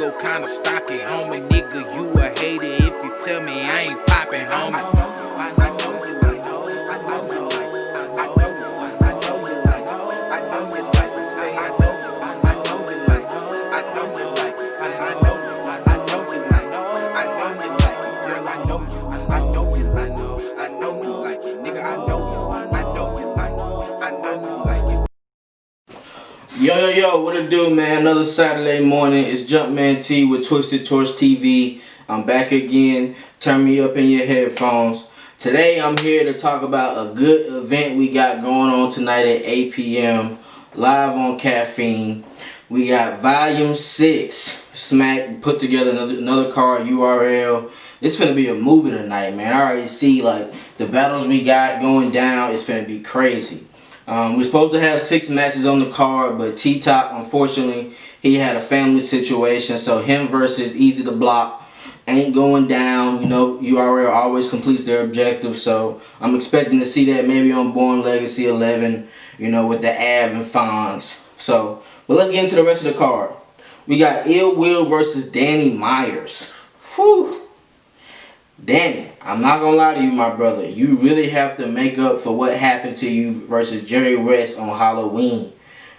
flow kinda stocky, homie. Nigga, you a hater if you tell me I ain't poppin', homie. Yo, what it do, man? Another Saturday morning. It's Jumpman T with Twisted Torch TV. I'm back again. Turn me up in your headphones. Today I'm here to talk about a good event we got going on tonight at 8 p.m. live on Caffeine. We got Volume 6. Smack put together another card, URL. It's finna be a movie tonight, man. I already see like the battles we got going down. It's finna be crazy. We're supposed to have 6 matches on the card, but T-Top, unfortunately, he had a family situation, so him versus Easy to Block ain't going down. You know, URL always completes their objective, so I'm expecting to see that maybe on Born Legacy 11, you know, with the Av and Fonz. So, but let's get into the rest of the card. We got Ill Will versus Danny Meyers. Whew. Danny, I'm not gonna lie to you, my brother. You really have to make up for what happened to you versus Jerry West on Halloween.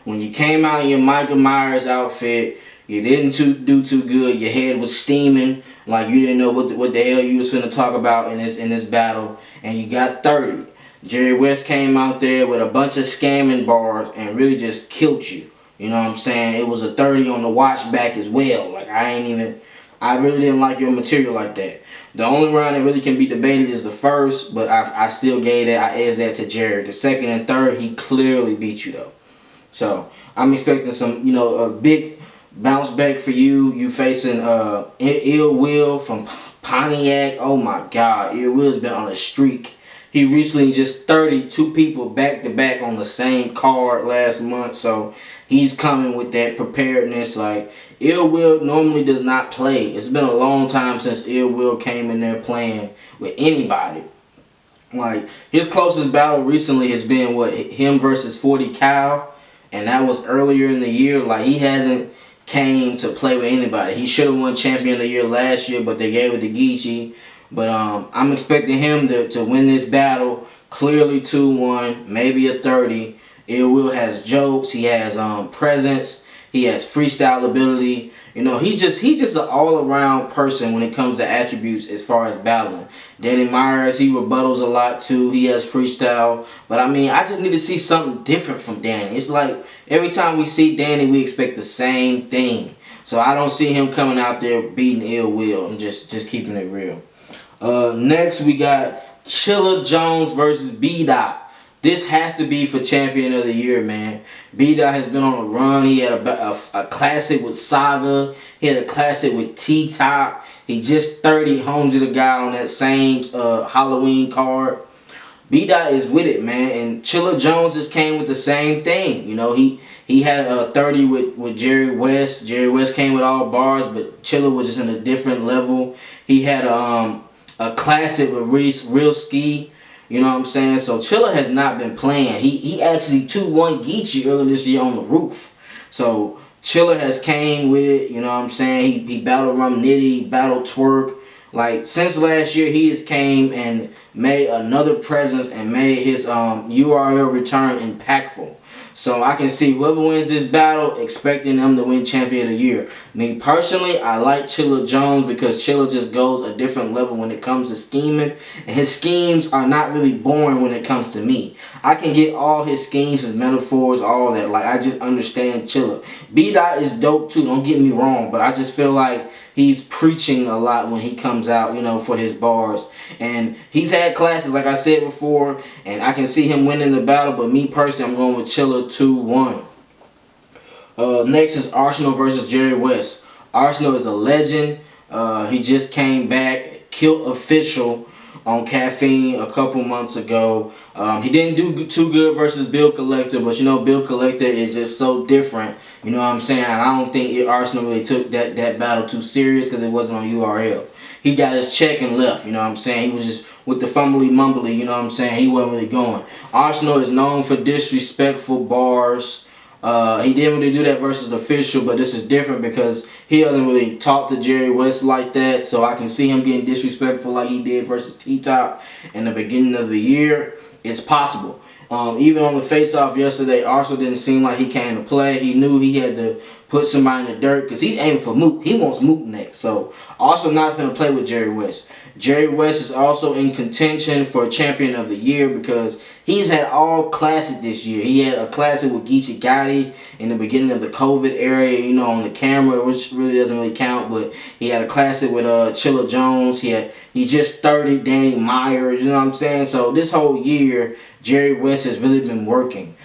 When you came out in your Michael Myers outfit, you didn't do too good. Your head was steaming, like you didn't know what the hell you was finna talk about in this battle, and you got 30. Jerry West came out there with a bunch of scamming bars and really just killed you. You know what I'm saying? It was a 30 on the watch back as well. Like I really didn't like your material like that. The only round that really can be debated is the first, but I still gave that. I edged that to Jared. The second and third, he clearly beat you though. So I'm expecting some, you know, a big bounce back for you. You facing Ill Will from Pontiac. Oh my God, Ill Will's been on a streak. He recently just 32 people back to back on the same card last month, so he's coming with that preparedness. Like, Ill Will normally does not play. It's been a long time since Ill Will came in there playing with anybody. Like, his closest battle recently has been what, him versus 40 Cal, and that was earlier in the year. Like, he hasn't came to play with anybody. He should have won Champion of the Year last year, but they gave it to Gichi. But I'm expecting him to win this battle clearly 2-1, maybe a 30. Ill Will has jokes, he has presence, he has freestyle ability. You know, he's just an all-around person when it comes to attributes as far as battling. Danny Meyers, he rebuttals a lot too. He has freestyle. But I mean, I just need to see something different from Danny. It's like every time we see Danny, we expect the same thing. So I don't see him coming out there beating Ill Will. I'm just keeping it real. Next, we got Chilla Jones versus Bdoc. This has to be for Champion of the Year, man. Bdoc has been on a run. He had a classic with Saga. He had a classic with T-Top. He just 30 homes to the guy on that same Halloween card. Bdoc is with it, man. And Chilla Jones just came with the same thing. You know, he had a 30 with Jerry West. Jerry West came with all bars, but Chilla was just in a different level. He had a classic with Real Ski. You know what I'm saying? So Chilla has not been playing. He actually 2-1 Gichi earlier this year on the roof. So Chilla has came with it. You know what I'm saying? He battled Rum Nitty, battled Twerk. Like, since last year, he has came and made another presence and made his URL return impactful. So I can see whoever wins this battle, expecting them to win Champion of the Year. Me personally, I like Chilla Jones because Chilla just goes a different level when it comes to scheming. And his schemes are not really boring when it comes to me. I can get all his schemes, his metaphors, all that. Like, I just understand Chilla. Bdoc is dope too, don't get me wrong. But I just feel like he's preaching a lot when he comes out, you know, for his bars. And he's had classes, like I said before, and I can see him winning the battle. But me personally, I'm going with Chilla 2-1. Next is Arsonal versus Jerry West. Arsonal is a legend. He just came back, killed Official on Caffeine a couple months ago. He didn't do too good versus Bill Collector, but you know, Bill Collector is just so different. You know what I'm saying? I don't think Arsonal really took that battle too serious because it wasn't on URL. He got his check and left, you know what I'm saying? He was just with the fumbly mumbly, you know what I'm saying? He wasn't really going. Arsonal is known for disrespectful bars. He didn't really do that versus official, but this is different because he doesn't really talk to Jerry West like that. So I can see him getting disrespectful like he did versus T-Top in the beginning of the year. It's possible. Even on the face-off yesterday, Arsonal didn't seem like he came to play. He knew he had to put somebody in the dirt because he's aiming for Mook. He wants Mook next. So Arsonal not going to play with Jerry West. Jerry West is also in contention for Champion of the Year because he's had all classic this year. He had a classic with Geechi Gotti in the beginning of the COVID era, you know, on the camera, which really doesn't really count. But he had a classic with Chilla Jones. He just started Danny Meyers, you know what I'm saying? So this whole year, Jerry West has really been working.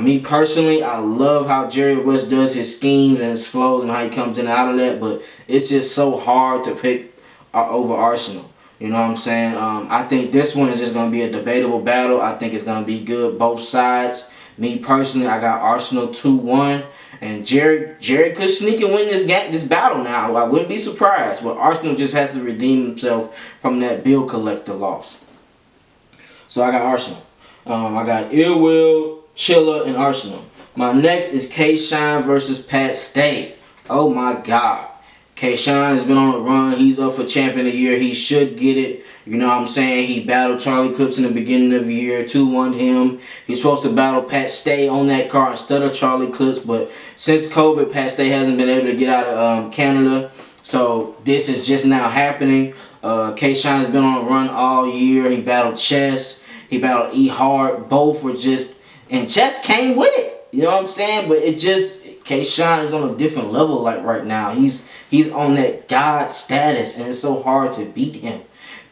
Me personally, I love how Jerry West does his schemes and his flows and how he comes in and out of that, but it's just so hard to pick over Arsonal. You know what I'm saying? I think this one is just going to be a debatable battle. I think it's going to be good both sides. Me personally, I got Arsonal 2-1. And Jerry could sneak and win this battle now. I wouldn't be surprised. But Arsonal just has to redeem himself from that bill collector loss. So I got Arsonal. I got Ill Will, Chilla, and Arsonal. My next is K-Shine versus Pat Stay. Oh my God. K-Shine has been on a run. He's up for Champion of the Year. He should get it. You know what I'm saying? He battled Charlie Clips in the beginning of the year. 2-1 him. He's supposed to battle Pat Stay on that card instead of Charlie Clips. But since COVID, Pat Stay hasn't been able to get out of Canada. So this is just now happening. K-Shine has been on a run all year. He battled Chess. He battled E Hard. Both were just... And Chess came with it. You know what I'm saying? But it just... K-Shine is on a different level like right now. He's on that God status, and it's so hard to beat him.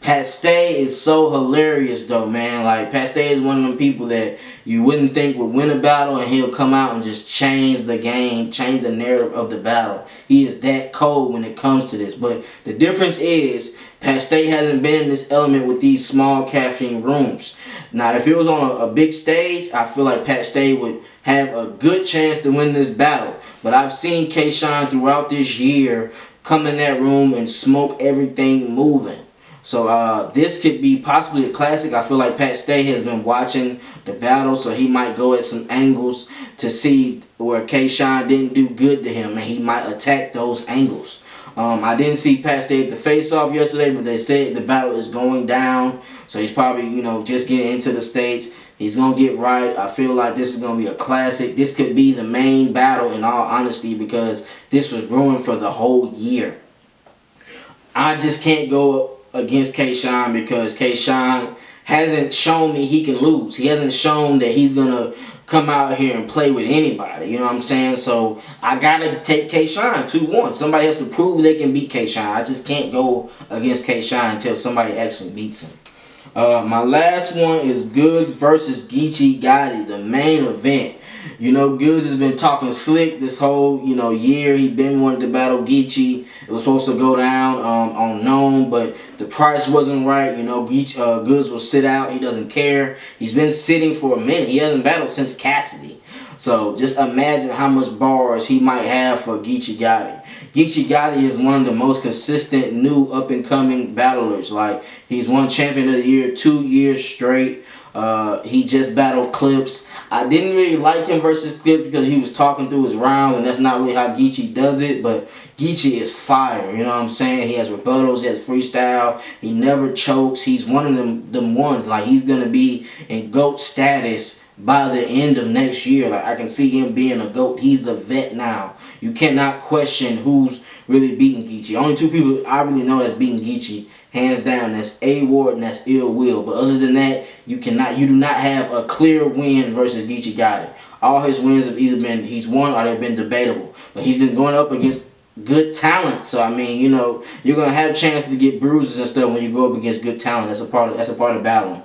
Pat Stay is so hilarious though, man. Like, Pat Stay is one of them people that you wouldn't think would win a battle, and he'll come out and just change the game, change the narrative of the battle. He is that cold when it comes to this. But the difference is, Pat Stay hasn't been in this element with these small caffeine rooms. Now, if it was on a big stage, I feel like Pat Stay would have a good chance to win this battle. But I've seen K-Shine throughout this year come in that room and smoke everything moving. So this could be possibly a classic. I feel like Pat Stay has been watching the battle, so he might go at some angles to see where K-Shine didn't do good to him, and he might attack those angles. I didn't see Pat Stay at the face-off yesterday, but they said the battle is going down, so he's probably, you know, just getting into the States. He's going to get right. I feel like this is going to be a classic. This could be the main battle in all honesty because this was brewing for the whole year. I just can't go against K-Shine because K-Shine hasn't shown me he can lose. He hasn't shown that he's going to come out here and play with anybody. You know what I'm saying? So I got to take K-Shine 2-1. Somebody has to prove they can beat K-Shine. I just can't go against K-Shine until somebody actually beats him. My last one is Goodz versus Geechi Gotti, the main event. You know, Goodz has been talking slick this whole, year. He been wanting to battle Gichi. It was supposed to go down on Gnome, but the price wasn't right. You know, Goodz will sit out. He doesn't care. He's been sitting for a minute. He hasn't battled since Cassidy. So just imagine how much bars he might have for Geechi Gotti. Geechi Gotti is one of the most consistent new up-and-coming battlers. Like, he's won Champion of the Year 2 years straight. He just battled Clips. I didn't really like him versus Clips because he was talking through his rounds, and that's not really how Geechi does it. But Geechi is fire, you know what I'm saying? He has rebuttals, he has freestyle, he never chokes. He's one of them ones. Like, he's going to be in GOAT status by the end of next year. Like, I can see him being a GOAT. He's a vet now. You cannot question who's really beating Geechi. Only two people I really know that's beating Geechi, hands down, that's A Ward and that's Ill Will. But other than that, you do not have a clear win versus Geechi Gotti. All his wins have either been he's won or they've been debatable. But he's been going up against good talent. So I mean, you're gonna have a chance to get bruises and stuff when you go up against good talent. That's a part of battling.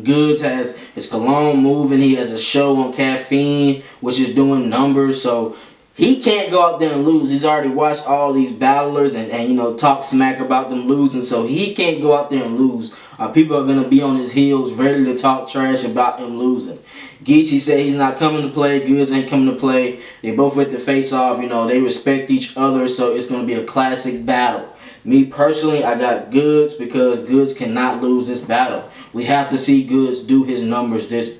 Goodz has his cologne moving. He has a show on Caffeine, which is doing numbers. So he can't go out there and lose. He's already watched all these battlers and talk smack about them losing. So he can't go out there and lose. People are going to be on his heels ready to talk trash about him losing. Gichi said he's not coming to play. Goodz ain't coming to play. They both at the face-off. They respect each other. So it's going to be a classic battle. Me personally, I got Goodz because Goodz cannot lose this battle. We have to see Goodz do his numbers this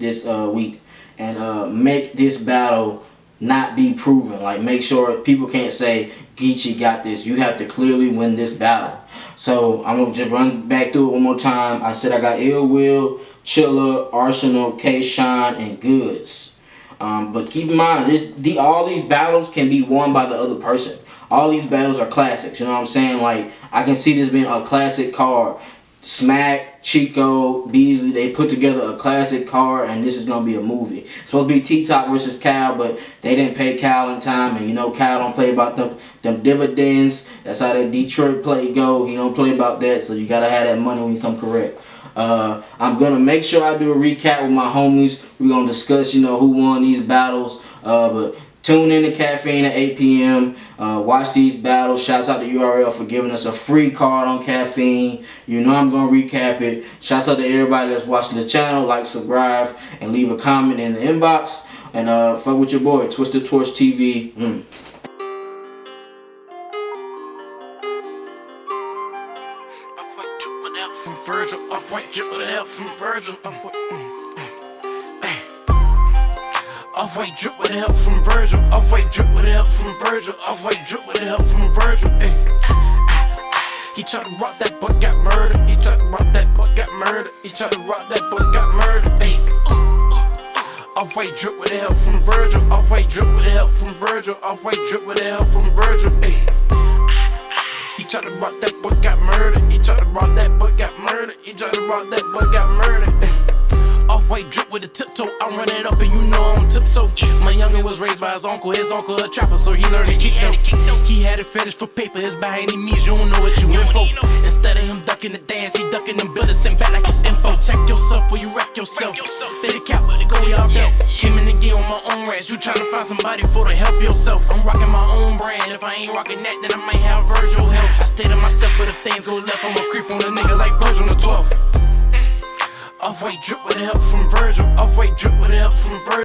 week. and make this battle not be proven. Like, make sure people can't say Geechi got this. You have to clearly win this battle. So I'm gonna just run back through it one more time. I said I got Ill Will, Chilla, Arsonal, K-Shine, and Goodz. But keep in mind, all these battles can be won by the other person. All these battles are classics. You know what I'm saying? Like, I can see this being a classic card. Smack, Chico, Beasley, they put together a classic card, and this is going to be a movie. It's supposed to be T-Top versus Cal, but they didn't pay Cal in time, and you know Cal don't play about them dividends. That's how that Detroit play go. He don't play about that, so you got to have that money when you come correct. I'm going to make sure I do a recap with my homies. We're going to discuss, you know, who won these battles, but tune in to Caffeine at 8 p.m. Watch these battles. Shouts out to URL for giving us a free card on Caffeine. You know I'm going to recap it. Shouts out to everybody that's watching the channel. Like, subscribe, and leave a comment in the inbox. And fuck with your boy, Twisted Torch TV. Virgil, off-white drip with help from Virgil. Off-white drip with help from Virgil. Off-white drip with help from Virgil. Off-white drip with help from Virgil. He tried to rock that but got murdered. He tried to rock that but got murdered. He tried to rock that but got murdered. Off-white drip with help from Virgil. Off-white drip with help from Virgil. Off-white drip with help from Virgil. He tried to rock that but got murdered. He tried to rock that but got murdered. He tried to rock that but got murdered. Off-white drip with a tiptoe, I'm running it up and you know I'm tiptoe. My youngin' was raised by his uncle a trapper, so he learned to kick though. He had a fetish for paper, it's by any means, you don't know what you in for. Instead of him ducking the dance, he ducking them buildings, sent back like his info. Check yourself or you wreck yourself. They the cap, but they go y'all belt. Came in the game on my own ranch, you tryna find somebody for to help yourself. I'm rocking my own brand, if I ain't rocking that, then I might have Virgil help. I stay to myself, but if things go left, I'ma creep on a nigga like Virgil on the 12th. Off-white drip with help from Virgil. Off-white drip with help from Virgil.